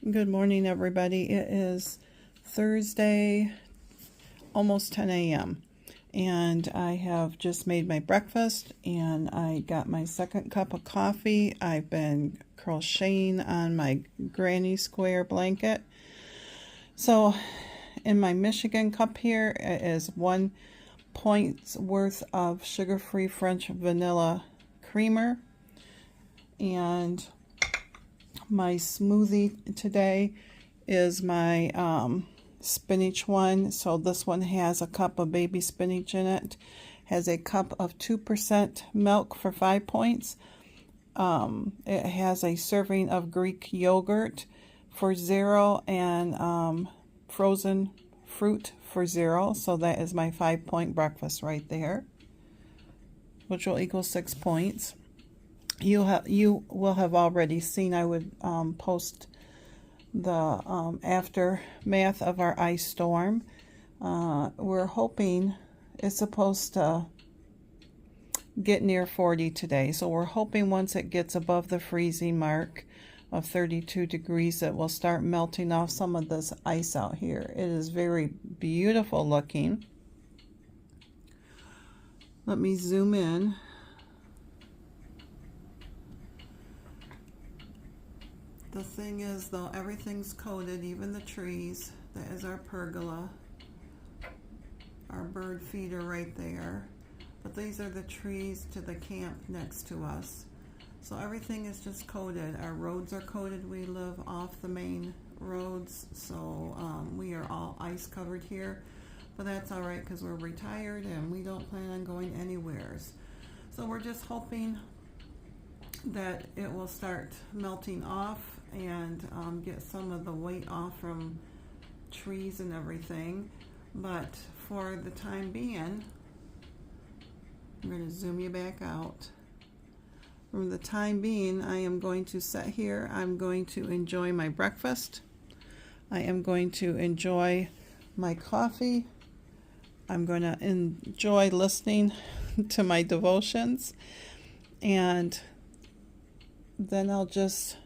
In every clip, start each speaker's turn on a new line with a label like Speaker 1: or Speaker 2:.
Speaker 1: Good morning, everybody. It is Thursday, almost 10 a.m. And I have just made my breakfast and I got my second cup of coffee. I've been crocheting on my granny square blanket. So in my Michigan cup here is 1 point worth of sugar-free French vanilla creamer. And my smoothie today is my spinach one. So this one has a cup of baby spinach in it, has a cup of 2% milk for 5 points. It has a serving of Greek yogurt for 0 and frozen fruit for 0. So that is my 5-point breakfast right there, which will equal 6 points. You will have already seen I would post the aftermath of our ice storm. We're hoping it's supposed to get near 40 today, so we're hoping once it gets above the freezing mark of 32 degrees it will start melting off some of this ice out here. It is very beautiful looking. Let me zoom in. The thing is, though, everything's coated, even the trees. That is our pergola, our bird feeder right there. But these are the trees to the camp next to us. So everything is just coated. Our roads are coated. We live off the main roads, so we are all ice covered here. But that's all right because we're retired and we don't plan on going anywhere. So we're just hoping that it will start melting off and get some of the weight off from trees and everything. But for the time being, I'm going to zoom you back out. For the time being, I am going to sit here. I'm going to enjoy my breakfast. I am going to enjoy my coffee. I'm going to enjoy listening to my devotions, and then I'll just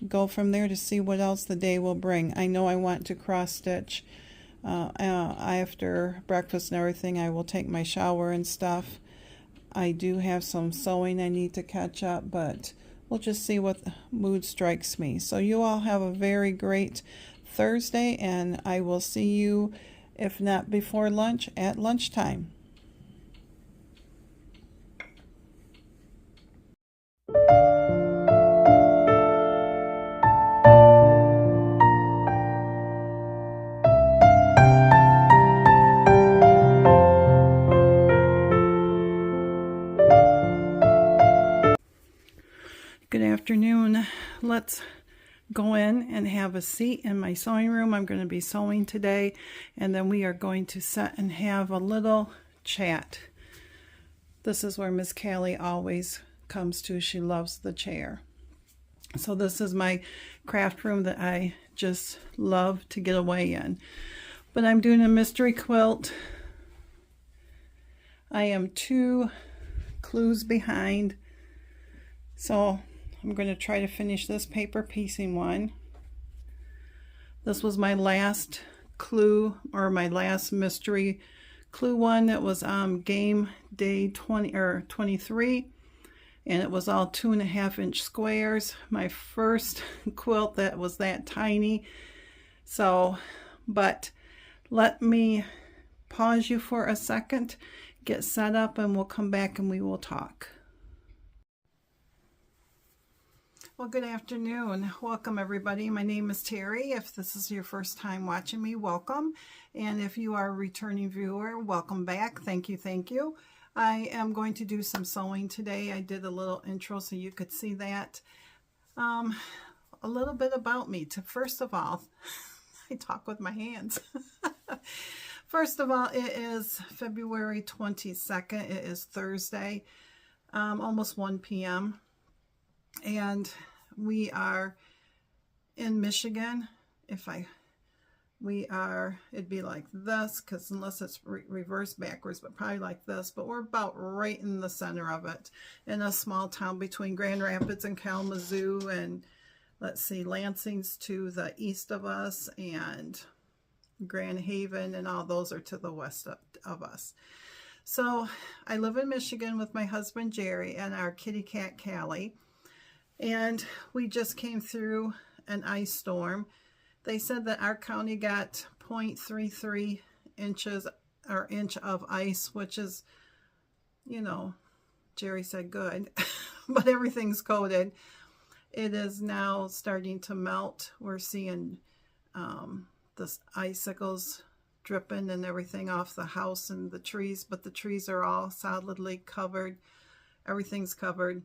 Speaker 1: go from there to see what else the day will bring. I know I want to cross stitch after breakfast and everything. I will take my shower and stuff. I do have some sewing I need to catch up, but we'll just see what mood strikes me. So you all have a very great Thursday, and I will see you, if not before lunch, at lunchtime. Good afternoon. Let's go in and have a seat in my sewing room. I'm going to be sewing today, and then we are going to sit and have a little chat. This is where Miss Callie always comes to. She loves the chair. So this is my craft room that I just love to get away in. But I'm doing a mystery quilt. I am 2 clues behind. So I'm going to try to finish this paper piecing one. This was my last clue, or my last mystery clue one. That was game day 23, and it was all 2.5-inch squares. My first quilt that was that tiny. So, but let me pause you for a second, get set up, and we'll come back and we will talk. Well, good afternoon. Welcome, everybody. My name is Terry. If this is your first time watching me, welcome. And if you are a returning viewer, welcome back. Thank you, thank you. I am going to do some sewing today. I did a little intro so you could see that. A little bit about me. First of all, I talk with my hands. First of all, it is February 22nd. It is Thursday, almost 1 p.m. And we are in Michigan. It'd be like this, because unless it's reversed backwards, but probably like this. But we're about right in the center of it, in a small town between Grand Rapids and Kalamazoo, and let's see, Lansing's to the east of us, and Grand Haven and all those are to the west of us. So I live in Michigan with my husband Jerry and our kitty cat Callie, and we just came through an ice storm. They said that our county got 0.33 inches or inch of ice, which is, you know, Jerry said good, but everything's coated. It is now starting to melt. We're seeing the icicles dripping and everything off the house and the trees, but the trees are all solidly covered. Everything's covered.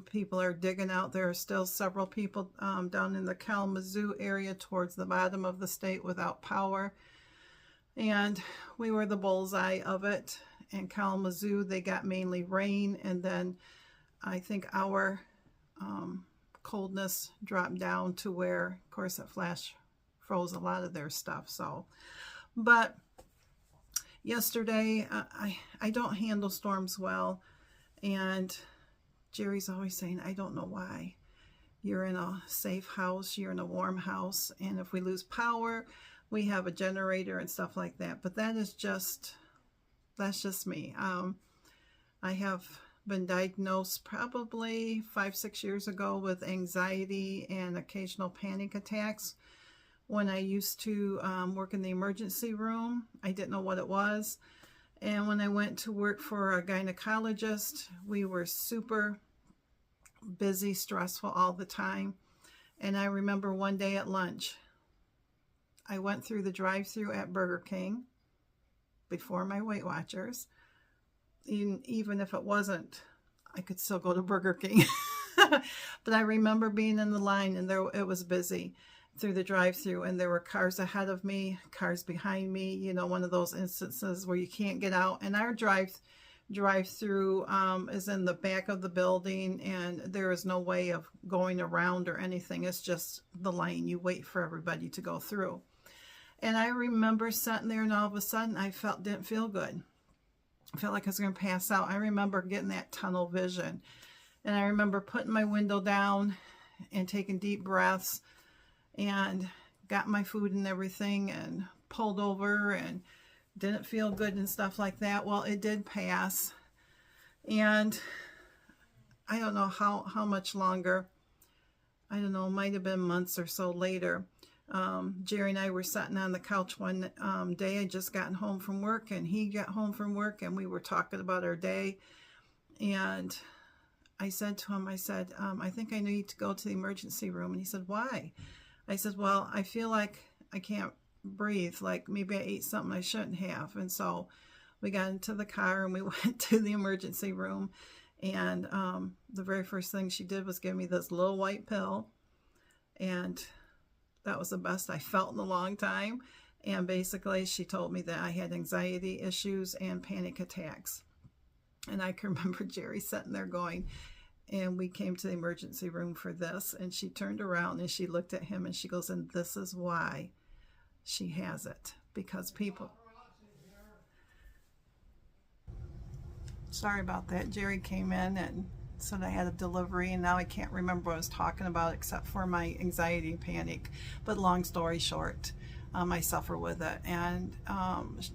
Speaker 1: People are digging out. There are still several people down in the Kalamazoo area towards the bottom of the state without power. And we were the bullseye of it. In Kalamazoo, they got mainly rain, and then I think our coldness dropped down to where, of course, it flash froze a lot of their stuff. So, but yesterday, I don't handle storms well, and Jerry's always saying, I don't know why. You're in a safe house, you're in a warm house, and if we lose power, we have a generator and stuff like that. But that's just me. I have been diagnosed probably 5-6 years ago with anxiety and occasional panic attacks. When I used to work in the emergency room, I didn't know what it was. And when I went to work for a gynecologist, we were super busy, stressful all the time. And I remember one day at lunch, I went through the drive-thru at Burger King before my Weight Watchers. Even if it wasn't, I could still go to Burger King. But I remember being in the line, and it was busy through the drive-thru, and there were cars ahead of me, cars behind me, you know, one of those instances where you can't get out. And our drive-thru is in the back of the building, and there is no way of going around or anything. It's just the lane. You wait for everybody to go through. And I remember sitting there, and all of a sudden I didn't feel good. I felt like I was going to pass out. I remember getting that tunnel vision, and I remember putting my window down and taking deep breaths, and got my food and everything, and pulled over and didn't feel good and stuff like that. Well, it did pass, and I don't know how much longer. I don't know, it might have been months or so later. Jerry and I were sitting on the couch one day. I just gotten home from work, and he got home from work, and we were talking about our day. And I said to him, I said, I think I need to go to the emergency room. And he said, why? I said, well, I feel like I can't breathe, like maybe I ate something I shouldn't have. And so we got into the car and we went to the emergency room. And the very first thing she did was give me this little white pill. And that was the best I felt in a long time. And basically she told me that I had anxiety issues and panic attacks. And I can remember Jerry sitting there going, and we came to the emergency room for this, and she turned around and she looked at him and she goes, and this is why she has it, because people... Sorry about that. Jerry came in and said I had a delivery, and now I can't remember what I was talking about except for my anxiety and panic. But long story short, I suffer with it, and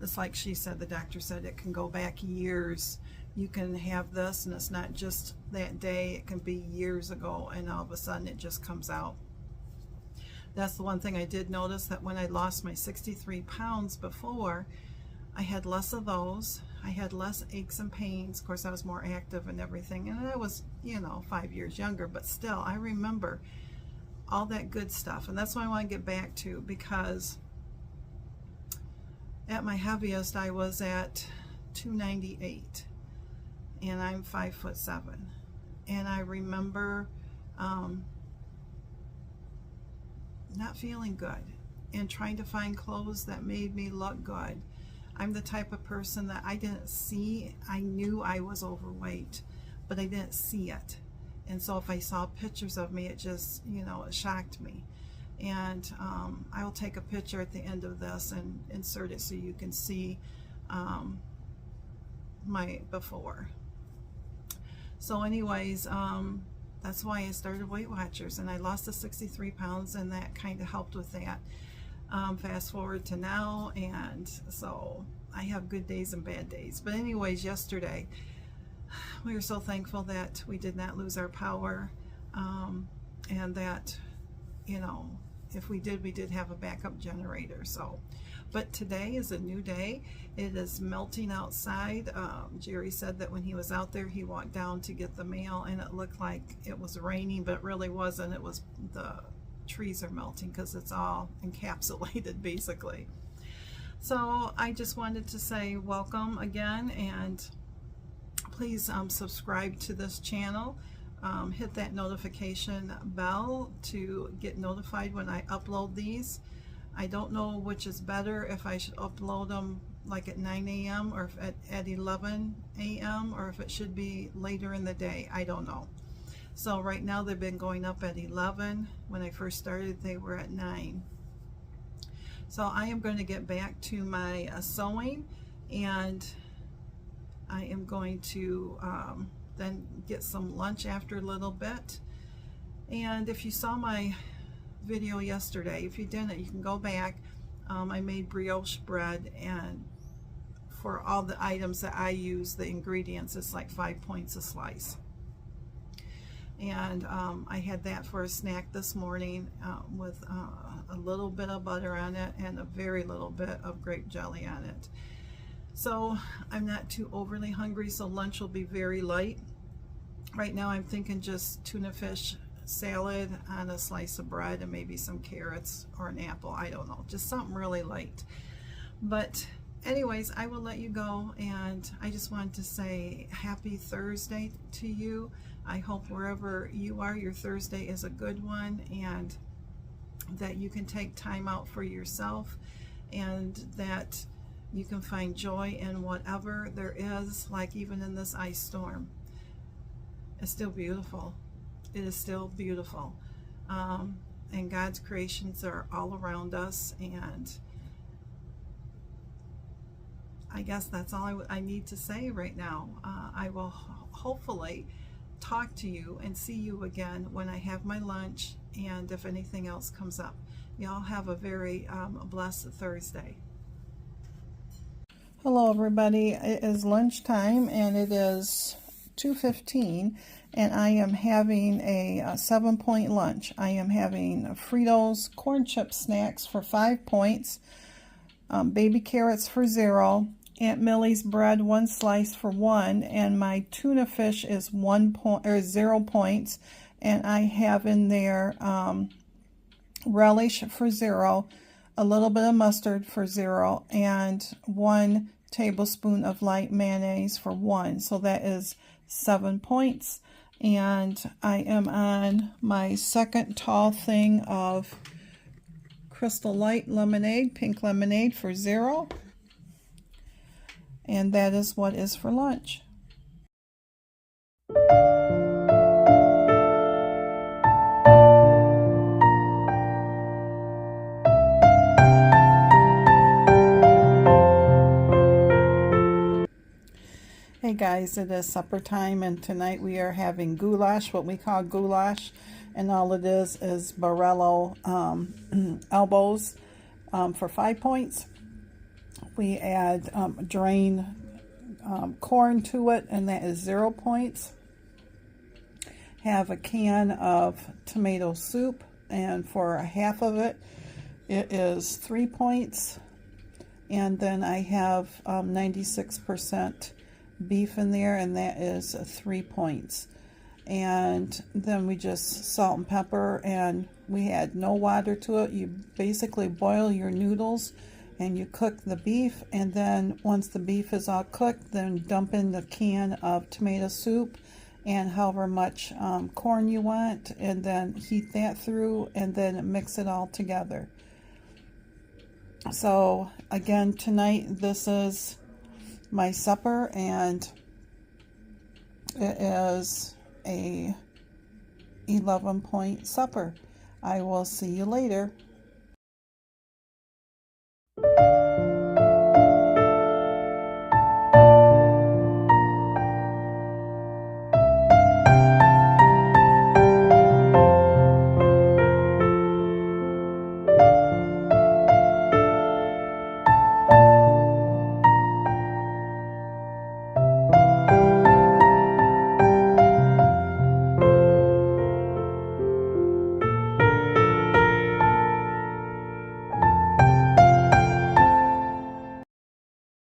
Speaker 1: it's like she said, the doctor said it can go back years. You can have this, and it's not just that day, it can be years ago, and all of a sudden it just comes out. That's the one thing I did notice, that when I lost my 63 pounds before, I had less of those. I had less aches and pains. Of course, I was more active and everything, and I was, you know, 5 years younger, but still, I remember all that good stuff. And that's what I want to get back to, because at my heaviest, I was at 298. And I'm 5'7", and I remember not feeling good and trying to find clothes that made me look good. I'm the type of person that I didn't see. I knew I was overweight, but I didn't see it. And so if I saw pictures of me, it just, you know, it shocked me. And I will take a picture at the end of this and insert it so you can see my before. So anyways, That's why I started Weight Watchers, and I lost the 63 pounds, and that kind of helped with that. Fast forward to now, and so I have good days and bad days. But anyways, yesterday we were so thankful that we did not lose our power, and that, you know, if we did have a backup generator. So, but today is a new day. It is melting outside. Jerry said that when he was out there, he walked down to get the mail, and it looked like it was raining, but it really wasn't. It was the trees are melting because it's all encapsulated basically. So I just wanted to say welcome again, and please subscribe to this channel. Hit that notification bell to get notified when I upload these. I don't know which is better, if I should upload them like at 9 a.m. or if at 11 a.m. or if it should be later in the day. I don't know. So right now they've been going up at 11. When I first started, they were at 9. So I am going to get back to my sewing, and I am going to then get some lunch after a little bit. And if you saw my video yesterday, if you didn't, you can go back. I made brioche bread, and for all the items that I use, the ingredients, it's like 5 points a slice. And I had that for a snack this morning with a little bit of butter on it and a very little bit of grape jelly on it. So I'm not too overly hungry, so lunch will be very light. Right now I'm thinking just tuna fish salad on a slice of bread and maybe some carrots or an apple. I don't know, just something really light. But anyways, I will let you go, and I just wanted to say happy Thursday to you. I hope wherever you are, your Thursday is a good one, and that you can take time out for yourself, and that you can find joy in whatever there is, like even in this ice storm. It's still beautiful. It is still beautiful. And God's creations are all around us, and I guess that's all I need to say right now. I will hopefully talk to you and see you again when I have my lunch, and if anything else comes up. Y'all have a very blessed Thursday. Hello everybody, it is lunchtime, and it is 2:15, and I am having a 7-point lunch. I am having Fritos corn chip snacks for 5 points, baby carrots for 0, Aunt Millie's bread 1 slice for 1, and my tuna fish is 0 points, and I have in there relish for 0, a little bit of mustard for 0, and 1 tablespoon of light mayonnaise for 1. So that is 7 points. And I am on my second tall thing of Crystal Light lemonade, pink lemonade for 0. And that is what is for lunch. Hey guys, it is supper time, and tonight we are having goulash, what we call goulash, and all it is Barello elbows for 5 points. We add drained corn to it, and that is 0 points. Have a can of tomato soup, and for half of it, it is 3 points. And then I have 96% beef in there, and that is 3 points. And then we just salt and pepper, and we add no water to it. You basically boil your noodles and you cook the beef, and then once the beef is all cooked, then dump in the can of tomato soup and however much corn you want, and then heat that through, and then mix it all together. So again, tonight this is my supper, and it is a 11-point supper. I will see you later.